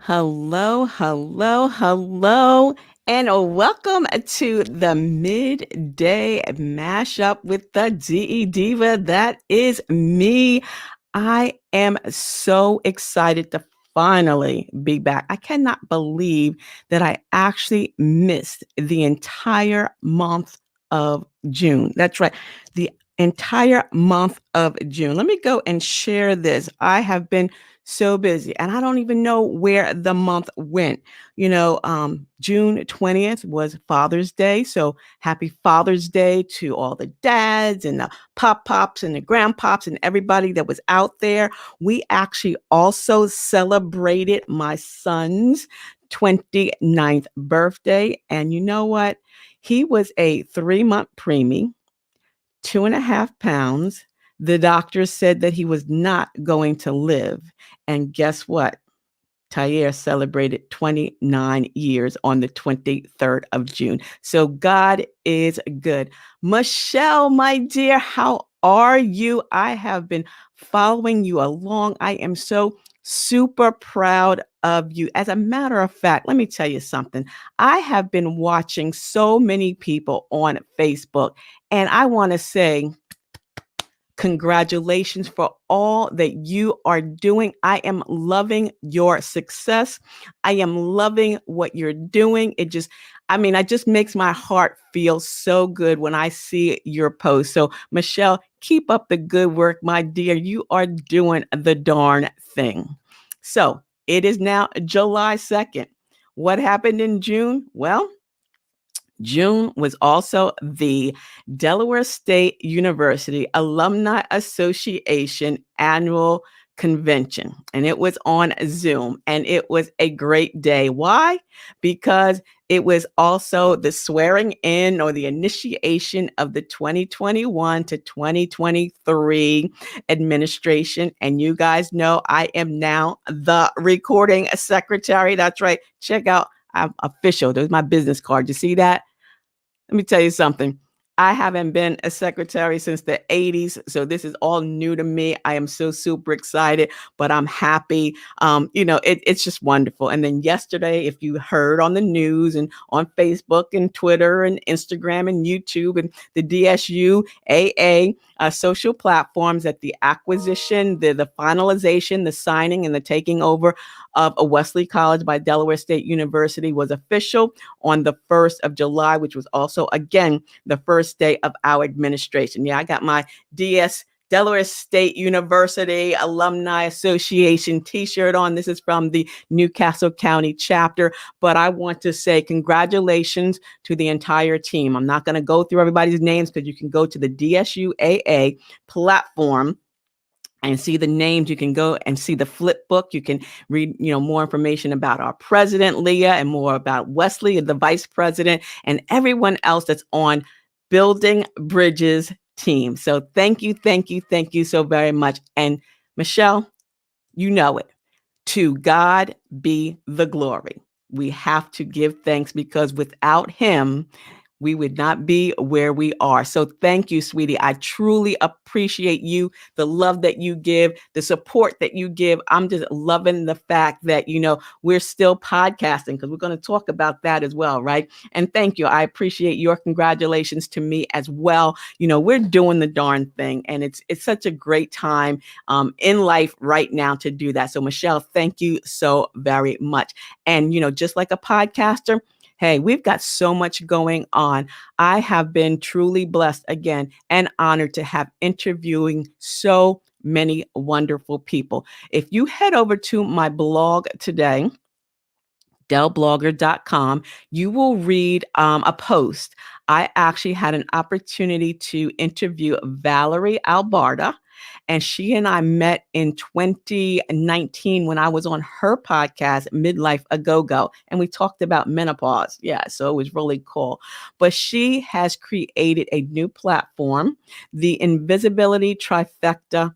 Hello, hello, hello, and welcome to the Midday Mashup with the DE Diva. That is me. I am so excited to finally be back. I cannot believe that I actually missed the entire month of June. That's right, the entire month of June. Let me go and share this. I have been so busy and I don't even know where the month went. June 20th was Father's Day. So happy Father's Day to all the dads and the pops and the grandpops and everybody that was out there. We actually also celebrated my son's 29th birthday. And you know what? He was a 3-month preemie, 2.5 pounds. The doctor said that he was not going to live. And guess what? Tayair celebrated 29 years on the 23rd of June. So God is good. Michelle, my dear, how are you? I have been following you along. I am so super proud of you. As a matter of fact, let me tell you something. I have been watching so many people on Facebook, and I want to say, congratulations for all that you are doing. I am loving your success. I am loving what you're doing. It just makes my heart feel so good when I see your post. So, Michelle, keep up the good work, my dear. You are doing the darn thing. So, it is now July 2nd. What happened in June? Well, June was also the Delaware State University Alumni Association annual convention, and it was on Zoom, and it was a great day. Why? Because it was also the swearing in or the initiation of the 2021 to 2023 administration. And you guys know I am now the recording secretary. That's right. Check out, I'm official. There's my business card. You see that? Let me tell you something. I haven't been a secretary since the 80s, so this is all new to me. I am so super excited, but I'm happy. It's just wonderful. And then yesterday, if you heard on the news and on Facebook and Twitter and Instagram and YouTube and the DSU AA social platforms, that the acquisition, the finalization, the signing, and the taking over of a Wesley College by Delaware State University was official on the 1st of July, which was also, again, the first day of our administration. Yeah, I got my Delaware State University Alumni Association t-shirt on. This is from the Newcastle County chapter, but I want to say congratulations to the entire team. I'm not going to go through everybody's names because you can go to the DSUAA platform and see the names. You can go and see the flip book. You can read, more information about our president, Leah, and more about Wesley, the vice president, and everyone else that's on Building Bridges team. So thank you, thank you, thank you so very much. And Michelle, you know it. To God be the glory. We have to give thanks because without him, we would not be where we are. So thank you, sweetie. I truly appreciate you, the love that you give, the support that you give. I'm just loving the fact that, we're still podcasting, because we're going to talk about that as well, right? And thank you. I appreciate your congratulations to me as well. We're doing the darn thing, and it's such a great time in life right now to do that. So Michelle, thank you so very much. And, just like a podcaster, hey, we've got so much going on. I have been truly blessed again and honored to have interviewing so many wonderful people. If you head over to my blog today, delblogger.com, you will read a post. I actually had an opportunity to interview Valerie Albarda, and she and I met in 2019 when I was on her podcast, Midlife A Go-Go, and we talked about menopause. Yeah, so it was really cool. But she has created a new platform, the Invisibility Trifecta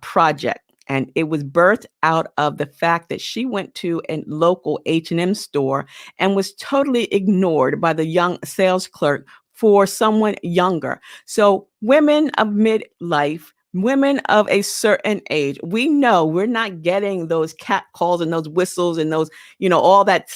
project. And it was birthed out of the fact that she went to a local H&M store and was totally ignored by the young sales clerk for someone younger. So women of midlife women of a certain age, we know we're not getting those cat calls and those whistles and those, all that,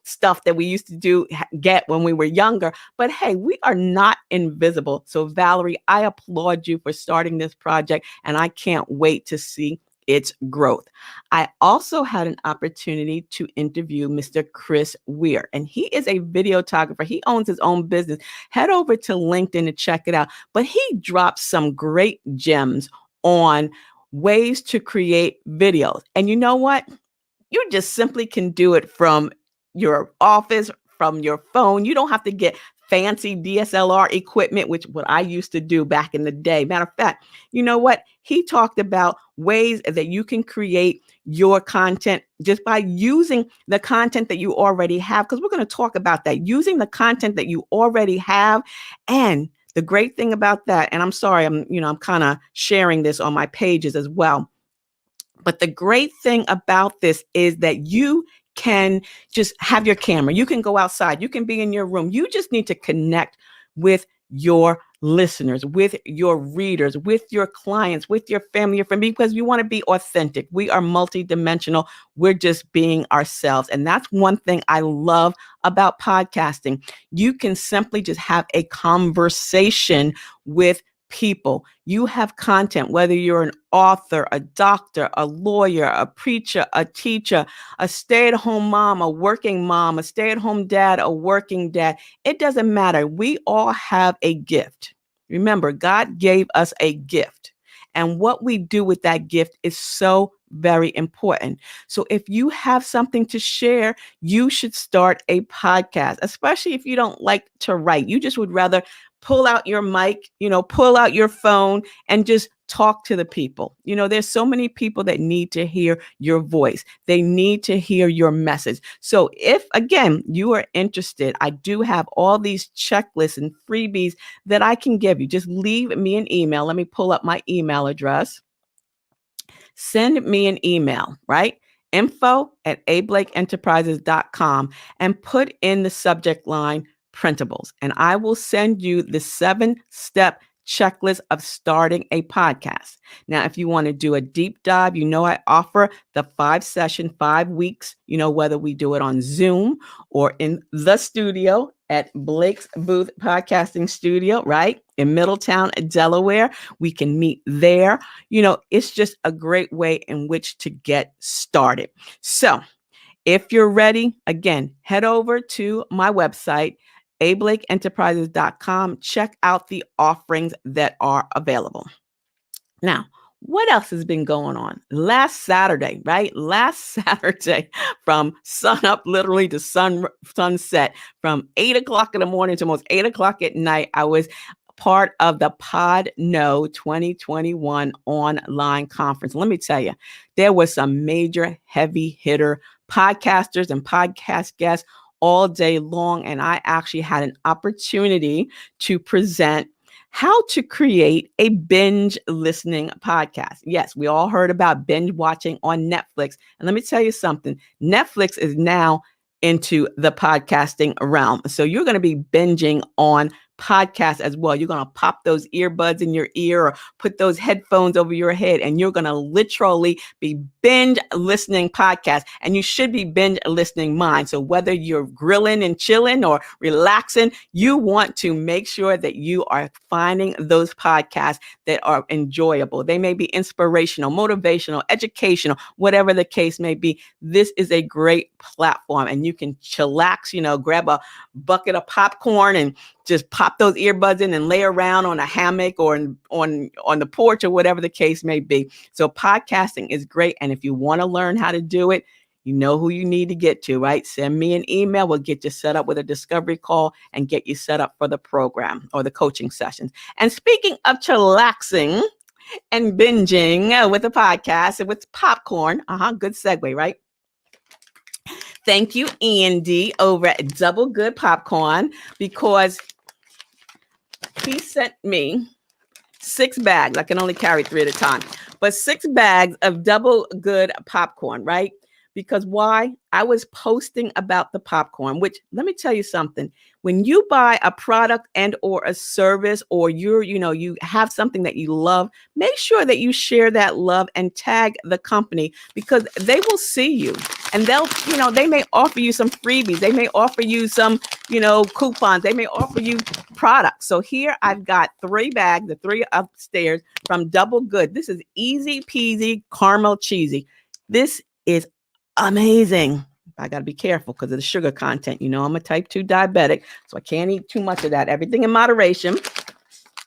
stuff that we used to get when we were younger. But hey, we are not invisible. So Valerie, I applaud you for starting this project, and I can't wait to see its growth. I also had an opportunity to interview Mr. Chris Weir, and he is a videographer. He owns his own business. Head over to LinkedIn to check it out. But he dropped some great gems on ways to create videos. And you know what? You just simply can do it from your office, from your phone. You don't have to get fancy DSLR equipment, which what I used to do back in the day. Matter of fact, you know what? He talked about ways that you can create your content just by using the content that you already have, because we're going to talk about that, using the content that you already have. And the great thing about that, and I'm sorry, I'm kind of sharing this on my pages as well. But the great thing about this is that you can just have your camera. You can go outside. You can be in your room. You just need to connect with your listeners, with your readers, with your clients, with your family, because you want to be authentic. We are multidimensional. We're just being ourselves. And that's one thing I love about podcasting. You can simply just have a conversation with people. You have content, whether you're an author, a doctor, a lawyer, a preacher, a teacher, a stay-at-home mom, a working mom, a stay-at-home dad, a working dad. It doesn't matter. We all have a gift. Remember, God gave us a gift. And what we do with that gift is so very important. So if you have something to share, you should start a podcast, especially if you don't like to write. You just would rather pull out your mic, pull out your phone and just talk to the people. There's so many people that need to hear your voice. They need to hear your message. So if, again, you are interested, I do have all these checklists and freebies that I can give you. Just leave me an email. Let me pull up my email address. Send me an email, right? info@ablakeenterprises.com and put in the subject line printables. And I will send you the 7-step checklist of starting a podcast. Now, if you want to do a deep dive, I offer the 5-session, 5 weeks, whether we do it on Zoom or in the studio at Blake's Booth Podcasting Studio, right? In Middletown, Delaware. We can meet there. It's just a great way in which to get started. So if you're ready, again, head over to my website, ablakeenterprises.com. Check out the offerings that are available. Now, what else has been going on? Last Saturday, right? Last Saturday, from sun up literally to sunset, from 8 o'clock in the morning to almost 8 o'clock at night, I was part of the PodKnow 2021 online conference. Let me tell you, there was some major heavy hitter podcasters and podcast guests all day long. And I actually had an opportunity to present how to create a binge listening podcast. Yes, we all heard about binge watching on Netflix. And let me tell you something, Netflix is now into the podcasting realm. So you're going to be binging on podcasts as well. You're going to pop those earbuds in your ear or put those headphones over your head, and you're going to literally be binge listening podcasts. And you should be binge listening mine. So whether you're grilling and chilling or relaxing, you want to make sure that you are finding those podcasts that are enjoyable. They may be inspirational, motivational, educational, whatever the case may be. This is a great platform, and you can chillax, grab a bucket of popcorn and just pop those earbuds in and lay around on a hammock or on the porch or whatever the case may be. So podcasting is great. And if you want to learn how to do it, you know who you need to get to, right? Send me an email. We'll get you set up with a discovery call and get you set up for the program or the coaching sessions. And speaking of chillaxing and binging with a podcast and with popcorn, good segue, right? Thank you, Andy, over at Double Good Popcorn, because he sent me 6 bags. I can only carry 3 at a time, but 6 bags of Double Good popcorn, right? Because why? I was posting about the popcorn, which let me tell you something. When you buy a product and or a service, or you have something that you love, make sure that you share that love and tag the company, because they will see you and they may offer you some freebies. They may offer you some, coupons. They may offer you products. So here I've got 3 bags, the 3 upstairs from Double Good. This is easy peasy caramel cheesy. This is amazing. I got to be careful because of the sugar content. I'm a type 2 diabetic, so I can't eat too much of that. Everything in moderation.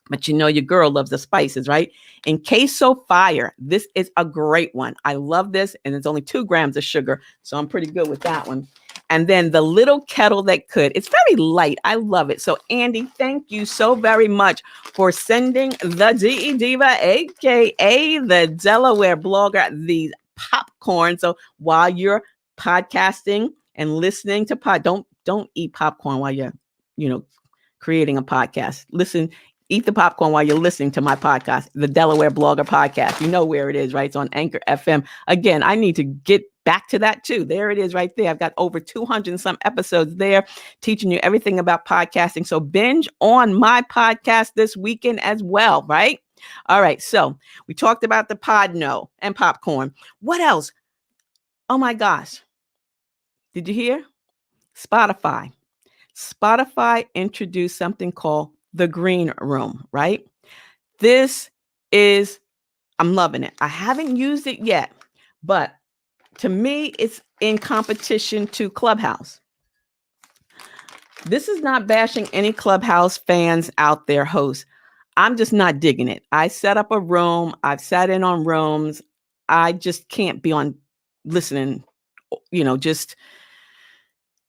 But your girl loves the spices, right? And Queso Fire. This is a great one. I love this. And it's only 2 grams of sugar. So I'm pretty good with that one. And then the Little Kettle That Could. It's very light. I love it. So Andy, thank you so very much for sending the DE Diva, aka the Delaware blogger, these popcorn. So while you're podcasting and listening to don't eat popcorn while you're, creating a podcast. Eat the popcorn while you're listening to my podcast, the Delaware Blogger Podcast. You know where it is, right? It's on Anchor FM. Again, I need to get back to that too. There it is right there. I've got over 200 and some episodes there teaching you everything about podcasting. So binge on my podcast this weekend as well, right? All right. So we talked about the PodKnow and popcorn. What else? Oh my gosh. Did you hear? Spotify. Spotify introduced something called the Greenroom, right? I'm loving it. I haven't used it yet, but to me, it's in competition to Clubhouse. This is not bashing any Clubhouse fans out there, hosts. I'm just not digging it. I set up a room. I've sat in on rooms. I just can't be on listening, just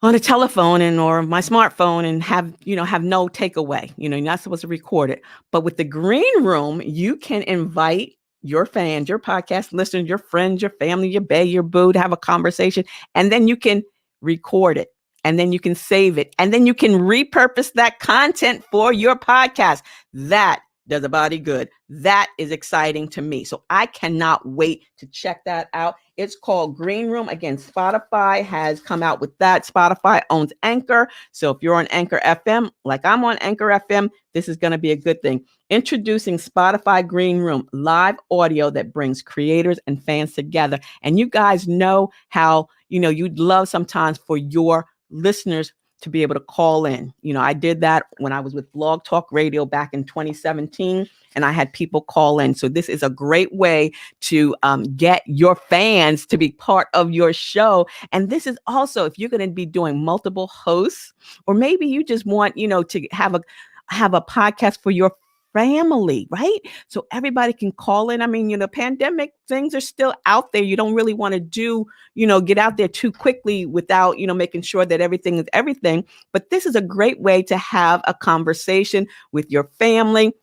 on a telephone or my smartphone and have no takeaway. You're not supposed to record it. But with the Greenroom, you can invite your fans, your podcast listeners, your friends, your family, your bae, your boo to have a conversation. And then you can record it. And then you can save it. And then you can repurpose that content for your podcast. That does a body good. That is exciting to me. So I cannot wait to check that out. It's called Greenroom. Again, Spotify has come out with that. Spotify owns Anchor. So if you're on Anchor FM, like I'm on Anchor FM, this is going to be a good thing. Introducing Spotify Greenroom, live audio that brings creators and fans together. And you guys know how, you'd love sometimes for your listeners to be able to call in. I did that when I was with Blog Talk Radio back in 2017, and I had people call in. So this is a great way to get your fans to be part of your show. And this is also, if you're going to be doing multiple hosts, or maybe you just want, to have a podcast for your family, right? So everybody can call in. I mean, pandemic things are still out there. You don't really want to do, get out there too quickly without, making sure that everything is everything. But this is a great way to have a conversation with your family,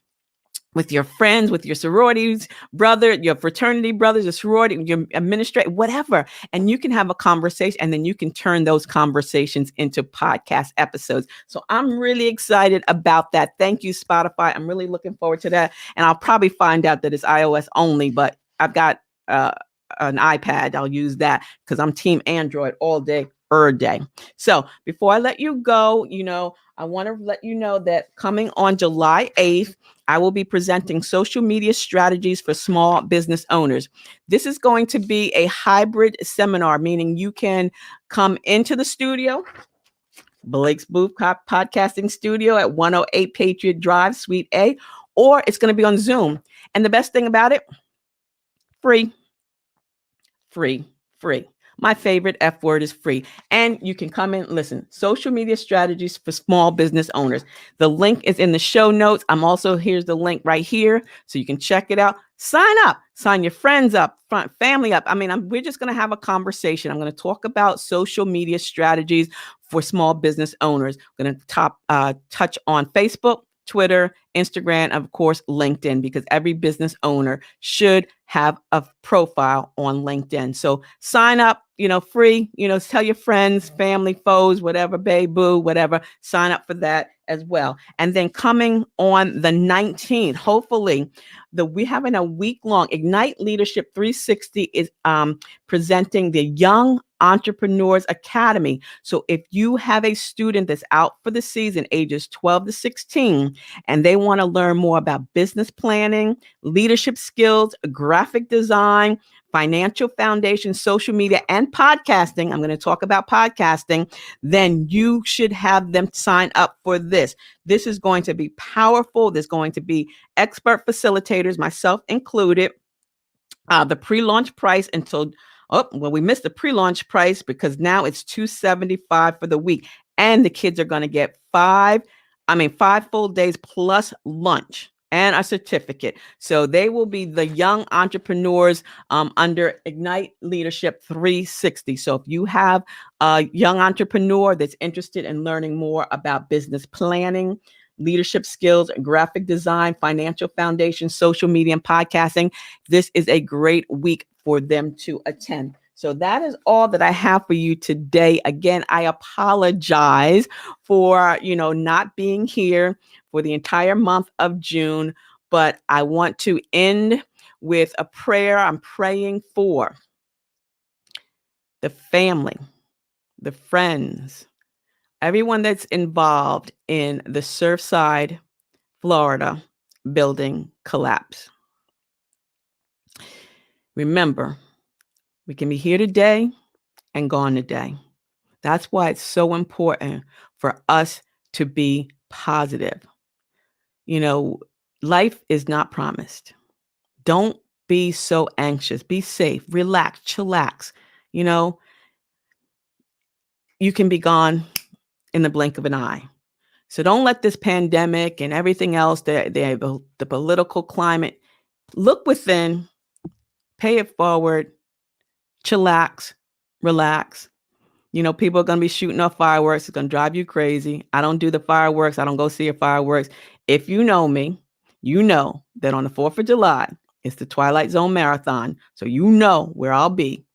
with your friends, with your sororities brother, your fraternity brothers, your sorority, your administrator, whatever. And you can have a conversation, and then you can turn those conversations into podcast episodes. So I'm really excited about that. Thank you, Spotify. I'm really looking forward to that. And I'll probably find out that it's iOS only, but I've got an iPad. I'll use that because I'm team Android all day, every day. So before I let you go, I want to let you know that coming on July 8th, I will be presenting social media strategies for small business owners. This is going to be a hybrid seminar, meaning you can come into the studio, Blake's Booth Podcasting Studio at 108 Patriot Drive, Suite A, or it's going to be on Zoom. And the best thing about it, free. My favorite F word is free. And you can come in, listen, social media strategies for small business owners. The link is in the show notes. Here's the link right here. So you can check it out. Sign up, sign your friends up, family up. We're just going to have a conversation. I'm going to talk about social media strategies for small business owners. I'm going to touch on Facebook, Twitter, Instagram, of course, LinkedIn, because every business owner should have a profile on LinkedIn. So sign up, free, tell your friends, family, foes, whatever, babe, boo, whatever, sign up for that as well. And then coming on the 19th, hopefully, we having a week-long Ignite Leadership 360 is presenting the Young Entrepreneurs Academy. So if you have a student that's out for the season, ages 12 to 16, and they want to learn more about business planning, leadership skills, graphic design, financial foundation, social media, and podcasting, I'm going to talk about podcasting, then you should have them sign up for this. This is going to be powerful. There's going to be expert facilitators, myself included. The pre-launch price we missed the pre-launch price because now it's $275 for the week. And the kids are going to get 5 full days plus lunch and a certificate. So they will be the young entrepreneurs under Ignite Leadership 360. So if you have a young entrepreneur that's interested in learning more about business planning, leadership skills, graphic design, financial foundation, social media, and podcasting, this is a great week for them to attend. So that is all that I have for you today. Again, I apologize for, not being here for the entire month of June, but I want to end with a prayer. I'm praying for the family, the friends, everyone that's involved in the Surfside, Florida building collapse. Remember, we can be here today and gone today. That's why it's so important for us to be positive. Life is not promised. Don't be so anxious. Be safe, relax, chillax. You can be gone in the blink of an eye. So don't let this pandemic and everything else, the political climate, look within, pay it forward, chillax, relax. People are going to be shooting off fireworks. It's going to drive you crazy. I don't do the fireworks. I don't go see a fireworks. If you know me, you know that on the 4th of July, it's the Twilight Zone Marathon. So you know where I'll be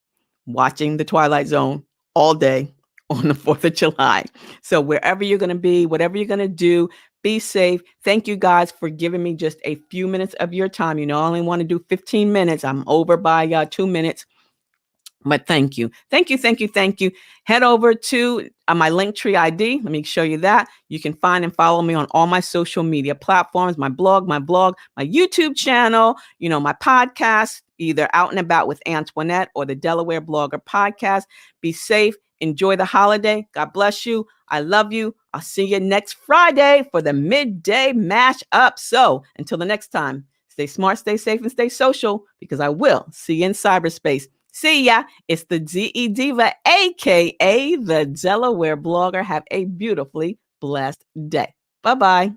watching the Twilight Zone all day on the 4th of July. So wherever you're going to be, whatever you're going to do, be safe. Thank you guys for giving me just a few minutes of your time. I only want to do 15 minutes. I'm over by 2 minutes. But thank you. Thank you. Thank you. Thank you. Head over to my Linktree ID. Let me show you that. You can find and follow me on all my social media platforms, my blog, my YouTube channel, my podcast, either Out and About with Antionette or the Delaware Blogger podcast. Be safe. Enjoy the holiday. God bless you. I love you. I'll see you next Friday for the Mid-Day MashUp. So until the next time, stay smart, stay safe, and stay social, because I will see you in cyberspace. See ya. It's the DE Diva, aka the Delaware Blogger. Have a beautifully blessed day. Bye-bye.